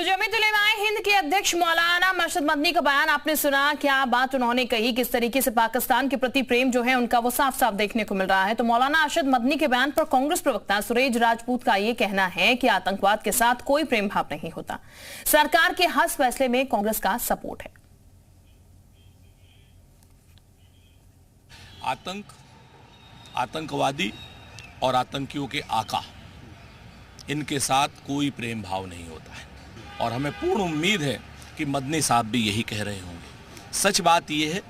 तो जमीयत उलेमा-ए-हिंद के अध्यक्ष मौलाना मरशद मदनी का बयान आपने सुना। क्या बात उन्होंने कही, किस तरीके से पाकिस्तान के प्रति प्रेम जो है उनका वो साफ साफ देखने को मिल रहा है। तो मौलाना अरशद मदनी के बयान पर कांग्रेस प्रवक्ता सुरेश राजपूत का ये कहना है कि आतंकवाद के साथ कोई प्रेम भाव नहीं होता। सरकार के हर फैसले में कांग्रेस का सपोर्ट है। आतंकवादी और आतंकियों के आका, इनके साथ कोई प्रेम भाव नहीं होता है और हमें पूर्ण उम्मीद है कि मदनी साहब भी यही कह रहे होंगे। सच बात यह है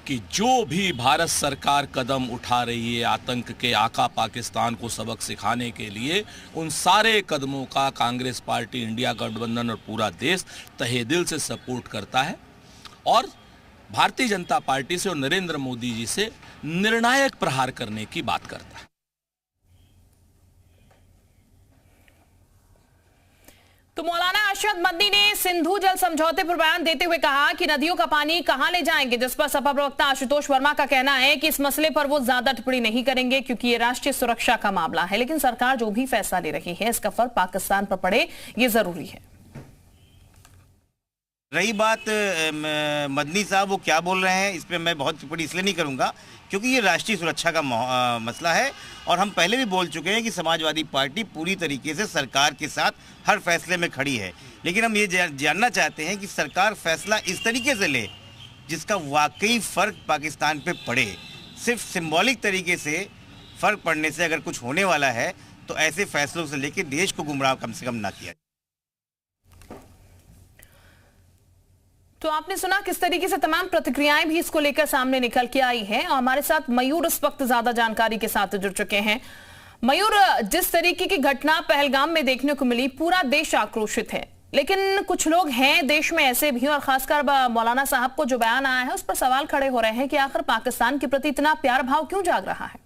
कि जो भी भारत सरकार कदम उठा रही है आतंक के आका पाकिस्तान को सबक सिखाने के लिए, उन सारे कदमों का कांग्रेस पार्टी, इंडिया गठबंधन और पूरा देश तहे दिल से सपोर्ट करता है और भारतीय जनता पार्टी से और नरेंद्र मोदी जी से निर्णायक प्रहार करने की बात करता है। तो मौलाना अरशद मदनी ने सिंधु जल समझौते पर बयान देते हुए कहा कि नदियों का पानी कहां ले जाएंगे, जिस पर सपा प्रवक्ता आशुतोष वर्मा का कहना है कि इस मसले पर वो ज्यादा टिप्पणी नहीं करेंगे क्योंकि ये राष्ट्रीय सुरक्षा का मामला है। लेकिन सरकार जो भी फैसला ले रही है इसका फर्क पाकिस्तान पर पड़े, ये जरूरी है। रही बात मदनी साहब वो क्या बोल रहे हैं, इस पर मैं बहुत टिप्पणी इसलिए नहीं करूंगा क्योंकि ये राष्ट्रीय सुरक्षा का मसला है और हम पहले भी बोल चुके हैं कि समाजवादी पार्टी पूरी तरीके से सरकार के साथ हर फैसले में खड़ी है। लेकिन हम ये जानना चाहते हैं कि सरकार फैसला इस तरीके से ले जिसका वाकई फ़र्क पाकिस्तान पे पड़े। सिर्फ सिंबॉलिक तरीके से फ़र्क पड़ने से अगर कुछ होने वाला है तो ऐसे फैसलों से लेकर देश को गुमराह कम से कम ना किया। तो आपने सुना किस तरीके से तमाम प्रतिक्रियाएं भी इसको लेकर सामने निकल के आई हैं और हमारे साथ मयूर इस वक्त ज्यादा जानकारी के साथ जुड़ चुके हैं। मयूर, जिस तरीके की घटना पहलगाम में देखने को मिली, पूरा देश आक्रोशित है, लेकिन कुछ लोग हैं देश में ऐसे भी और खासकर मौलाना साहब को जो बयान आया है उस पर सवाल खड़े हो रहे हैं कि आखिर पाकिस्तान के प्रति इतना प्यार भाव क्यों जाग रहा है।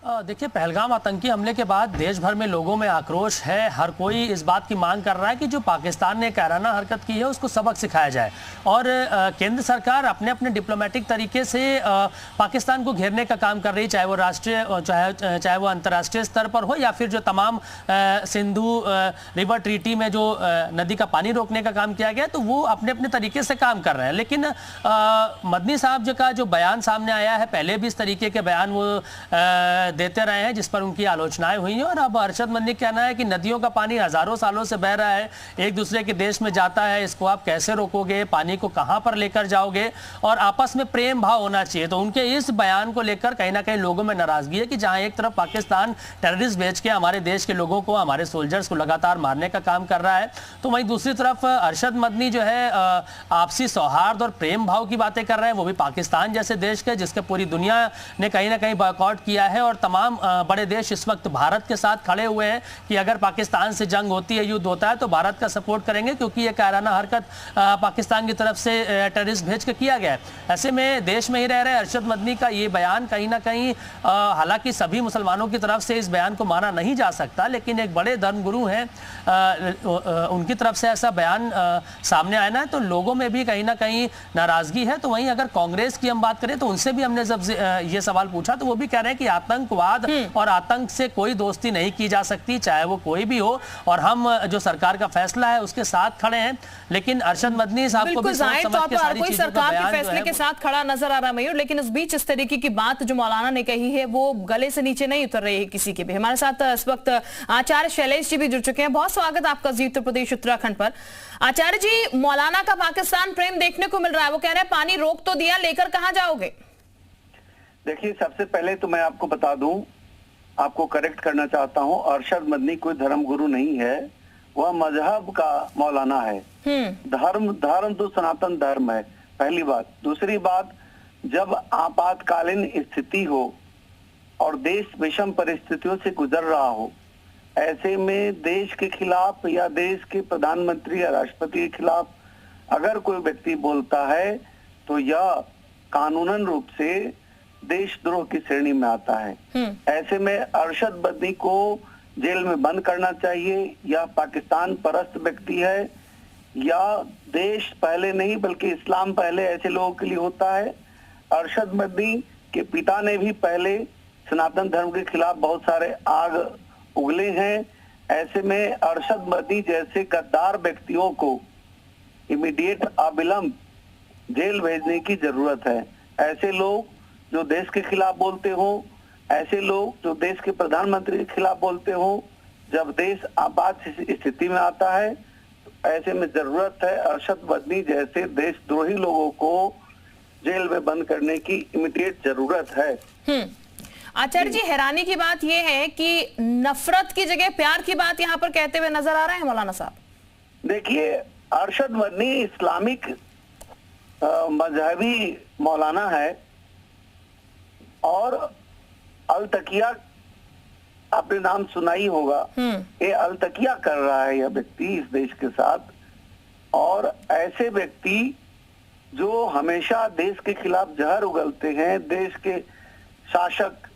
देखिए, पहलगाम आतंकी हमले के बाद देश भर में लोगों में आक्रोश है। हर कोई इस बात की मांग कर रहा है कि जो पाकिस्तान ने कायराना हरकत की है उसको सबक सिखाया जाए और केंद्र सरकार अपने अपने डिप्लोमेटिक तरीके से पाकिस्तान को घेरने का काम कर रही है, चाहे वो राष्ट्रीय चाहे वो अंतर्राष्ट्रीय स्तर पर हो या फिर जो तमाम सिंधु रिवर ट्रीटी में जो नदी का पानी रोकने का काम किया गया, तो वो अपने अपने तरीके से काम कर रहे हैं। लेकिन मदनी साहब का जो बयान सामने आया है, पहले भी इस तरीके के बयान वो देते रहे हैं जिस पर उनकी आलोचनाएं हुई हैं और अब अरशद मदनी का कहना है कि नदियों का पानी हजारों सालों से बह रहा है, एक दूसरे के देश में जाता है, इसको आप कैसे रोकोगे, पानी को कहां पर लेकर जाओगे और आपस में प्रेम भाव होना चाहिए। तो उनके इस बयान को लेकर कहीं ना कहीं लोगों में नाराजगी है कि जहां एक तरफ पाकिस्तान टेररिस्ट भेज के हमारे देश के लोगों को, हमारे सोल्जर्स को लगातार मारने का काम कर रहा है, तो वहीं दूसरी तरफ अरशद मदनी जो है आपसी सौहार्द और प्रेम भाव की बातें कर रहे हैं, वो भी पाकिस्तान जैसे देश के जिसके पूरी दुनिया ने कहीं ना कहीं बॉयकॉट किया है और तमाम बड़े देश इस वक्त भारत के साथ खड़े हुए हैं कि अगर पाकिस्तान से जंग होती है, युद्ध होता है तो भारत का सपोर्ट करेंगे क्योंकि ये कायराना हरकत पाकिस्तान की तरफ से टेररिस्ट भेज के किया गया है। ऐसे में देश में ही रह रहे अरशद मदनी का ये बयान कहीं ना कहीं, हालांकि सभी मुसलमानों की तरफ से इस बयान को माना नहीं जा सकता, लेकिन एक बड़े धर्मगुरु हैं, उनकी तरफ से ऐसा बयान सामने आया ना तो लोगों में भी कहीं ना कहीं नाराजगी है। तो वहीं अगर कांग्रेस की हम बात करें तो उनसे भी हमने जब ये सवाल पूछा तो वो भी कह रहे हैं कि आतंकवाद और आतंक से कोई दोस्ती नहीं की जा सकती, चाहे वो कोई भी हो, और हम जो सरकार का फैसला है उसके साथ खड़े हैं। लेकिन अरशद मदनी साहब को भी समझ के सारी चीजों का सरकार के फैसले के साथ खड़ा नजर आ रहा है मयूर, लेकिन इस बीच इस तरीके की बात जो मौलाना ने कही है वो गले से नीचे नहीं उतर रही है किसी के भी। हमारे साथ इस वक्त आचार्य शैलेश जी भी जुड़ चुके हैं। बहुत स्वागत आपका जी उत्तर प्रदेश उत्तराखंड पर। आचार्य जी, मौलाना का पाकिस्तान प्रेम देखने को मिल रहा है, वो कह रहे हैं पानी रोक तो दिया, लेकर कहां जाओगे? देखिए, सबसे पहले तो मैं आपको बता दूं, आपको करेक्ट करना चाहता हूं, अरशद मदनी कोई धर्मगुरु नहीं है, वह मजहब का मौलाना है। धर्म तो सनातन धर्म है, पहली बात। दूसरी बात, जब आपातकालीन स्थिति हो और देश विषम परिस्थितियों से गुजर रहा हो, ऐसे में देश के खिलाफ या देश के प्रधानमंत्री या राष्ट्रपति के खिलाफ अगर कोई व्यक्ति बोलता है तो यह कानूनन रूप से देशद्रोह की श्रेणी में आता है। ऐसे में अरशद मदनी को जेल में बंद करना चाहिए। या पाकिस्तान परस्त व्यक्ति है या देश पहले नहीं बल्कि इस्लाम पहले ऐसे लोगों के लिए होता है। अरशद मदनी के पिता ने भी पहले सनातन धर्म के खिलाफ बहुत सारे आग उगले हैं। ऐसे में अरशद मदनी जैसे गद्दार व्यक्तियों को इमीडिएट अविलंब जेल भेजने की जरूरत है। ऐसे लोग जो देश के खिलाफ बोलते हो, ऐसे लोग जो देश के प्रधानमंत्री के खिलाफ बोलते हो, जब देश आपात स्थिति में आता है तो ऐसे में जरूरत है अरशद मदनी जैसे देशद्रोही लोगों को जेल में बंद करने की इमीडिएट जरूरत है। आचार्य जी, हैरानी की बात यह है कि नफरत की जगह प्यार की बात यहां पर कहते हुए नजर आ रहे हैं मौलाना साहब। देखिए, अरशद मदनी इस्लामिक मजहबी मौलाना है और अल तकिया आपने नाम सुना ही होगा। ये अल तकिया कर रहा है यह व्यक्ति इस देश के साथ, और ऐसे व्यक्ति जो हमेशा देश के खिलाफ जहर उगलते हैं, देश के शासक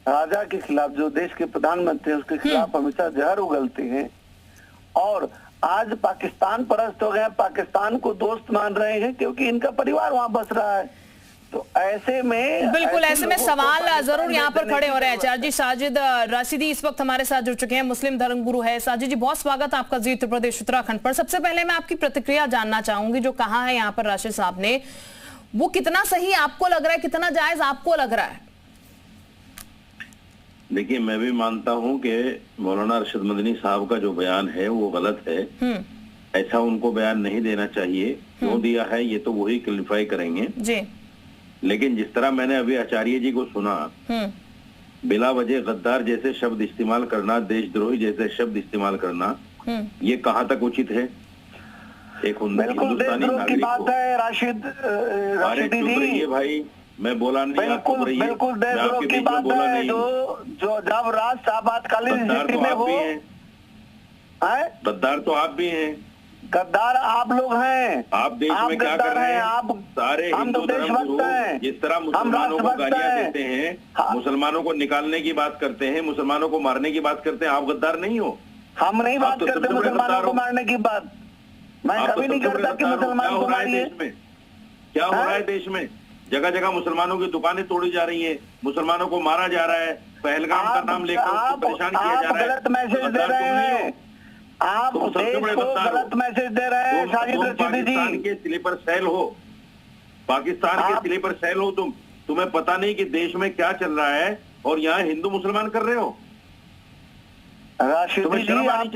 राजा के खिलाफ, जो देश के प्रधानमंत्री हैं उसके खिलाफ हमेशा जहर उगलते हैं, और आज पाकिस्तान परस्त हो गए, पाकिस्तान को दोस्त मान रहे हैं क्योंकि इनका परिवार वहां बस रहा है। तो ऐसे में बिल्कुल ऐसे में सवाल जरूर यहाँ पर खड़े हो रहे हैं। आचार्य जी, साजिद राशिदी इस वक्त हमारे साथ जुड़ चुके हैं, मुस्लिम धर्मगुरु है। साजिद जी, बहुत स्वागत है आपका जी उत्तर प्रदेश उत्तराखंड पर। सबसे पहले मैं आपकी प्रतिक्रिया जानना चाहूंगी, जो कहा है यहाँ पर राशिद साहब ने, वो कितना सही आपको लग रहा है, कितना जायज आपको लग रहा है? देखिए, मैं भी मानता हूं कि मौलाना अरशद मदनी साहब का जो बयान है वो गलत है। ऐसा उनको बयान नहीं देना चाहिए। क्यों दिया है ये तो वही क्लियरिफाई करेंगे जी। लेकिन जिस तरह मैंने अभी आचार्य जी को सुना, बिला वजह गद्दार जैसे शब्द इस्तेमाल करना, देशद्रोही जैसे शब्द इस्तेमाल करना, ये कहाँ तक उचित है? एक हिंदुस्तानी नागरिक को। राशिदी जी, भाई मैं बोला नहीं, बिल्कुल बिल्कुल देशद्रोह की बात है। जो जब राष्ट्र आपातकालीन स्थिति में हो, गद्दार तो आप भी हैं, गद्दार आप लोग हैं। आप देश में क्या कर रहे हैं? आप सारे हिंदू धर्मगुरु जिस तरह मुसलमानों को गालियां देते हैं, मुसलमानों को निकालने की बात करते हैं, मुसलमानों को मारने की बात करते हैं, आप गद्दार नहीं हो? हम नहीं बात करते मुसलमानों को मारने की बात। मैं कभी नहीं करता कि मुसलमान को मारिए। क्या हो रहा है देश में? जगह जगह मुसलमानों की दुकानें तोड़ी जा रही हैं, मुसलमानों को मारा जा रहा है, पहलगाम का नाम लेकर उसको परेशान किया जा रहा है। गलत मैसेज दे रहे हैं, आप देश को गलत मैसेज दे रहे हैं। पाकिस्तान के स्लीपर सेल हो, पाकिस्तान के स्लीपर सेल हो तुम। तुम्हें पता नहीं कि देश में क्या चल रहा है और यहाँ हिंदू मुसलमान कर रहे हो। राशिदी जी, आप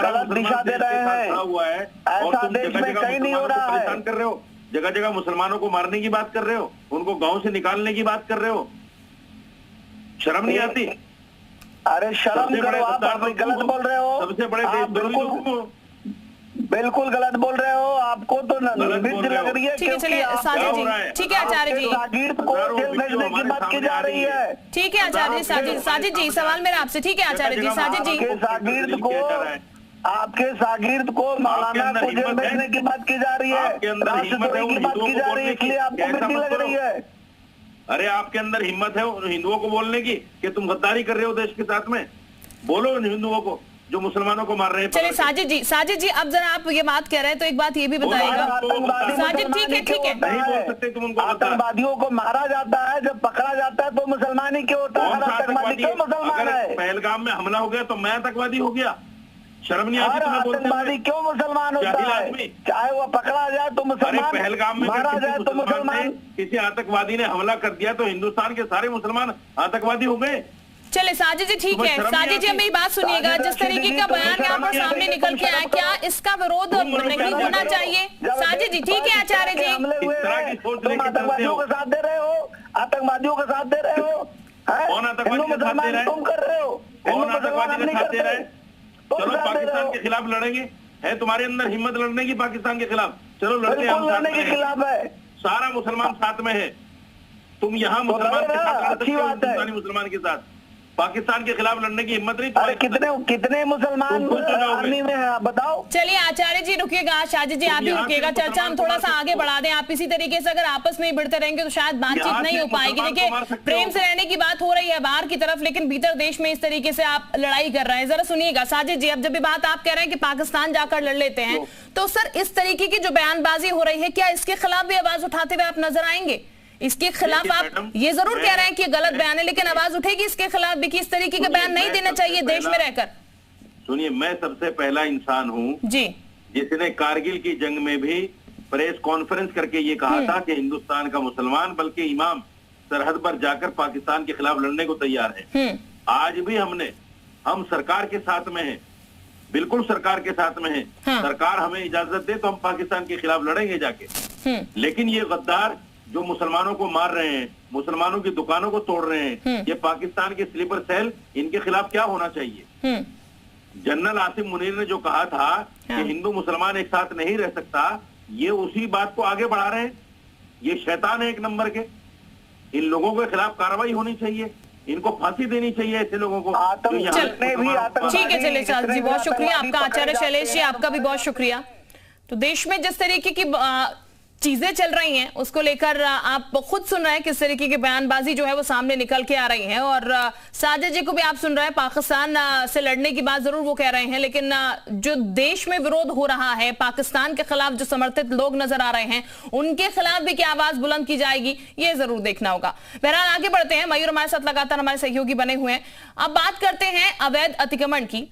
गलत दिशा दे रहे हैं। हुआ है और तुम जगह जगह मुसलमानों को परेशान कर रहे हो, जगह जगह मुसलमानों को मारने की बात कर रहे हो, उनको गांव से निकालने की बात कर रहे हो। शर्म नहीं आती? अरे शर्म करो, आप गलत बोल रहे हो। सबसे बड़े बिल्कुल गलत बोल रहे हो। आपको तो निर्मित लग रही है। ठीक है, चलिए साजिद जी, ठीक है आचार्य जी, साजिद को जेल भेजने की बात की जा रही है। ठीक है आचार्य जी, साजिद जी सवाल मेरा आपसे। ठीक है आचार्य जी, साजिद जी, आपके शागिर्द को मौलाना को जेल भेजने की बात की जा रही है, राष्ट्रद्रोही की बात की जा रही है, इसलिए आपको मिट्टी लग रही है। अरे आपके अंदर हिम्मत है हिंदुओं को बोलने की कि तुम गद्दारी कर रहे हो देश के साथ में? बोलो हिंदुओं को जो मुसलमानों को मार रहे हैं। चलिए साजिद जी अब जरा आप ये बात कह रहे हैं तो एक बात ये भी बताइएगा साजिद। ठीक है, नहीं बोल सकते तुम उनको। आतंकवादियों को मारा जाता है, जब पकड़ा जाता है तो मुसलमान ही क्यों होता है? आतंकवादी क्यों मुसलमान है? पहलगाम में हमला हो गया तो मैं आतंकवादी हो गया? शर्म नहीं आती तुम्हें बोलते? आतंकवादी क्यों मुसलमान होता है? चाहे वो पकड़ा जाए तो मुसलमान, पहलगाम में मारा जाए तो मुसलमान। किसी आतंकवादी ने हमला कर दिया तो हिंदुस्तान के सारे मुसलमान आतंकवादी हो गए। चले साजिद जी, ठीक है साजिद जी, मेरी बात सुनिएगा। जिस तरीके का बयान यहाँ पर सामने निकल के आया, क्या इसका विरोध नहीं होना चाहिए? साजिद जी, ठीक है आचार्य जी, तुम आतंकवादियों का साथ दे रहे हो, आतंकवादियों का साथ दे रहे हो। कौन आतंकवादी का साथ दे रहा है? तुम कर रहे हो। कौन आतंकवादी का साथ दे रहा है? चलो पाकिस्तान के खिलाफ लड़ेंगे। है तुम्हारे अंदर हिम्मत लड़ने की पाकिस्तान के खिलाफ? चलो लड़ते हैं, लड़ने के खिलाफ है। सारा मुसलमान साथ में है। तुम यहाँ मुसलमान के साथ लड़ सकते हो, हिंदुस्तानी मुसलमान के साथ। पाकिस्तान के खिलाफ लड़ने की हिम्मत नहीं। अरे कितने मुसलमान आर्मी में है बताओ। चलिए आचार्य जी रुकिएगा, साजिद जी आप भी रुकिएगा, चर्चा हम थोड़ा सा आगे बढ़ा दें। आप इसी तरीके से अगर आपस में ही बढ़ते रहेंगे तो शायद बातचीत नहीं हो पाएगी। देखिए प्रेम से रहने की बात हो रही है बाहर की तरफ, लेकिन भीतर देश में इस तरीके से आप लड़ाई कर रहे हैं। जरा सुनिएगा साजिद जी, अब जब भी बात आप कह रहे हैं कि पाकिस्तान जाकर लड़ लेते हैं, तो सर इस तरीके की जो बयानबाजी हो रही है, क्या इसके खिलाफ भी आवाज उठाते हुए आप नजर आएंगे? इसके खिलाफ आप ये जरूर कह रहे हैं कि गलत बयान है, लेकिन आवाज उठेगी इसके खिलाफ भी कि इस तरीके के बयान नहीं देना चाहिए देश में रहकर? सुनिए, मैं सबसे पहला इंसान हूँ जी जिसने कारगिल की जंग में भी प्रेस कॉन्फ्रेंस करके ये कहा था कि हिंदुस्तान का मुसलमान बल्कि इमाम सरहद पर जाकर पाकिस्तान के खिलाफ लड़ने को तैयार है। आज भी हम सरकार के साथ में हैं, बिल्कुल सरकार के साथ में हैं। हाँ। सरकार हमें इजाजत दे तो हम पाकिस्तान के खिलाफ लड़ेंगे जाके। लेकिन ये गद्दार जो मुसलमानों को मार रहे हैं, मुसलमानों की दुकानों को तोड़ रहे हैं, ये पाकिस्तान के स्लीपर सेल, इनके खिलाफ क्या होना चाहिए? जनरल आसिम मुनीर ने जो कहा था कि हिंदू मुसलमान एक साथ नहीं रह सकता, ये उसी बात को आगे बढ़ा रहे हैं। ये शैतान है एक नंबर के। इन लोगों के खिलाफ कार्रवाई होनी चाहिए, इनको फांसी देनी चाहिए ऐसे लोगों को। ठीक है शैलेश जी, बहुत शुक्रिया आपका। आचार्य शैलेश जी, आपका भी बहुत शुक्रिया। तो देश में जिस तरीके की चीजें चल रही हैं उसको लेकर आप खुद सुन रहे हैं किस तरीके की बयानबाजी जो है वो सामने निकल के आ रही है, और साजिद जी को भी आप सुन रहे हैं, पाकिस्तान से लड़ने की बात जरूर वो कह रहे हैं, लेकिन जो देश में विरोध हो रहा है, पाकिस्तान के खिलाफ जो समर्थित लोग नजर आ रहे हैं उनके खिलाफ भी क्या आवाज बुलंद की जाएगी, ये जरूर देखना होगा। बहरहाल आगे बढ़ते हैं, मयूर हमारे साथ लगातार हमारे सहयोगी बने हुए हैं। अब बात करते हैं अवैध अतिक्रमण की।